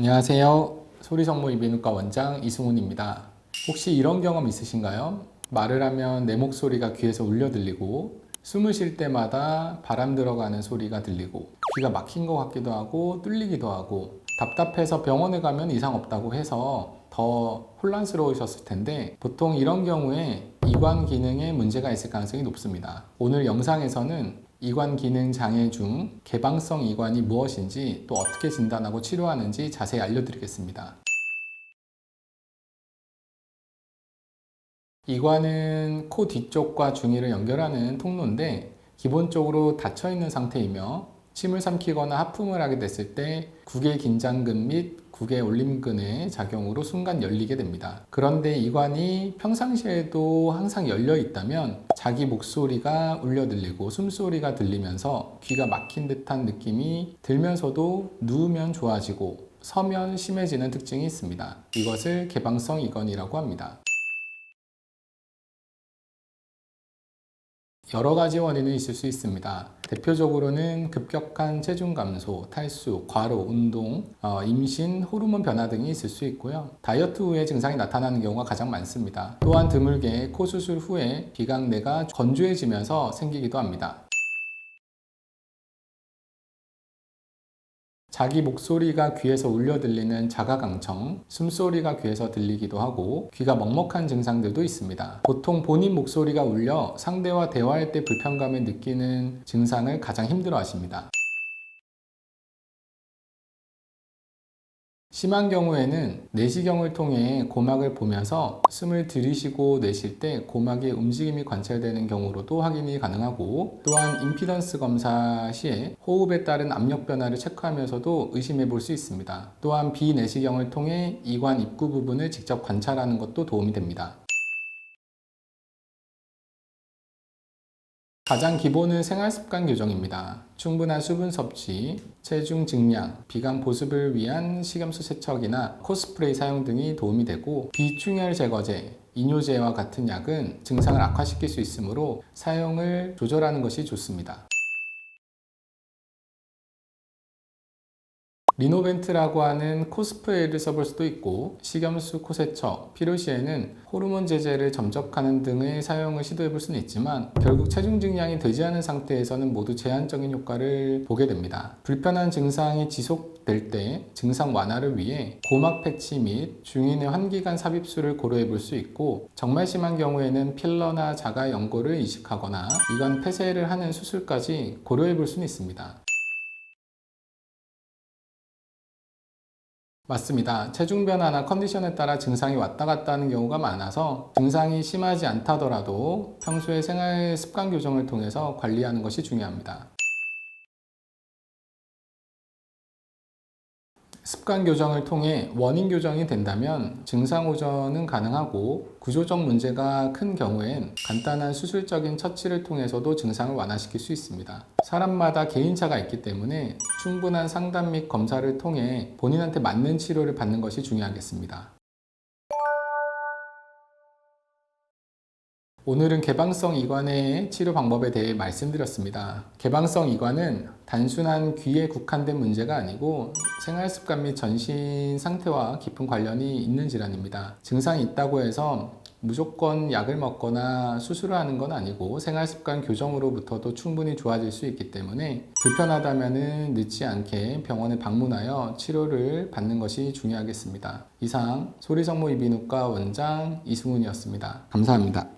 안녕하세요. 소리성모 이비인후과 원장 이승훈입니다. 혹시 이런 경험 있으신가요? 말을 하면 내 목소리가 귀에서 울려 들리고 숨을 쉴 때마다 바람 들어가는 소리가 들리고 귀가 막힌 것 같기도 하고 뚫리기도 하고 답답해서 병원에 가면 이상 없다고 해서 더 혼란스러우셨을 텐데 보통 이런 경우에 이관 기능에 문제가 있을 가능성이 높습니다. 오늘 영상에서는 이관 기능 장애 중 개방성 이관이 무엇인지 또 어떻게 진단하고 치료하는지 자세히 알려드리겠습니다. 이관은 코 뒤쪽과 중이를 연결하는 통로인데 기본적으로 닫혀 있는 상태이며 침을 삼키거나 하품을 하게 됐을 때 국의 긴장근 및 국의 올림근의 작용으로 순간 열리게 됩니다. 그런데 이관이 평상시에도 항상 열려 있다면 자기 목소리가 울려 들리고 숨소리가 들리면서 귀가 막힌 듯한 느낌이 들면서도 누우면 좋아지고 서면 심해지는 특징이 있습니다. 이것을 개방성 이관이라고 합니다. 여러 가지 원인이 있을 수 있습니다. 대표적으로는 급격한 체중 감소, 탈수, 과로, 운동, 임신, 호르몬 변화 등이 있을 수 있고요. 다이어트 후에 증상이 나타나는 경우가 가장 많습니다. 또한 드물게 코 수술 후에 비강내가 건조해지면서 생기기도 합니다. 자기 목소리가 귀에서 울려 들리는 자가강청, 숨소리가 귀에서 들리기도 하고 귀가 먹먹한 증상들도 있습니다. 보통 본인 목소리가 울려 상대와 대화할 때 불편감을 느끼는 증상을 가장 힘들어 하십니다. 심한 경우에는 내시경을 통해 고막을 보면서 숨을 들이쉬고 내쉴 때 고막의 움직임이 관찰되는 경우로도 확인이 가능하고 또한 임피던스 검사 시에 호흡에 따른 압력 변화를 체크하면서도 의심해 볼 수 있습니다. 또한 비내시경을 통해 이관 입구 부분을 직접 관찰하는 것도 도움이 됩니다. 가장 기본은 생활습관 교정입니다. 충분한 수분 섭취, 체중 증량, 비강 보습을 위한 식염수 세척이나 코스프레이 사용 등이 도움이 되고 비충혈 제거제, 이뇨제와 같은 약은 증상을 악화시킬 수 있으므로 사용을 조절하는 것이 좋습니다. 리노벤트라고 하는 코스프레이를 써볼 수도 있고 식염수 코세척, 필요시에는 호르몬 제제를 점적하는 등의 사용을 시도해 볼 수는 있지만 결국 체중 증량이 되지 않은 상태에서는 모두 제한적인 효과를 보게 됩니다. 불편한 증상이 지속될 때 증상 완화를 위해 고막 패치 및 중인의 환기관 삽입술을 고려해 볼 수 있고 정말 심한 경우에는 필러나 자가 연고를 이식하거나 이관 폐쇄를 하는 수술까지 고려해 볼 수는 있습니다. 맞습니다. 체중 변화나 컨디션에 따라 증상이 왔다 갔다 하는 경우가 많아서 증상이 심하지 않다더라도 평소에 생활 습관 교정을 통해서 관리하는 것이 중요합니다. 습관 교정을 통해 원인 교정이 된다면 증상 호전은 가능하고 구조적 문제가 큰 경우엔 간단한 수술적인 처치를 통해서도 증상을 완화시킬 수 있습니다. 사람마다 개인차가 있기 때문에 충분한 상담 및 검사를 통해 본인한테 맞는 치료를 받는 것이 중요하겠습니다. 오늘은 개방성 이관의 치료 방법에 대해 말씀드렸습니다. 개방성 이관은 단순한 귀에 국한된 문제가 아니고 생활 습관 및 전신 상태와 깊은 관련이 있는 질환입니다. 증상이 있다고 해서 무조건 약을 먹거나 수술을 하는 건 아니고 생활 습관 교정으로부터도 충분히 좋아질 수 있기 때문에 불편하다면 늦지 않게 병원에 방문하여 치료를 받는 것이 중요하겠습니다. 이상 소리성모 이비인후과 원장 이승훈이었습니다. 감사합니다.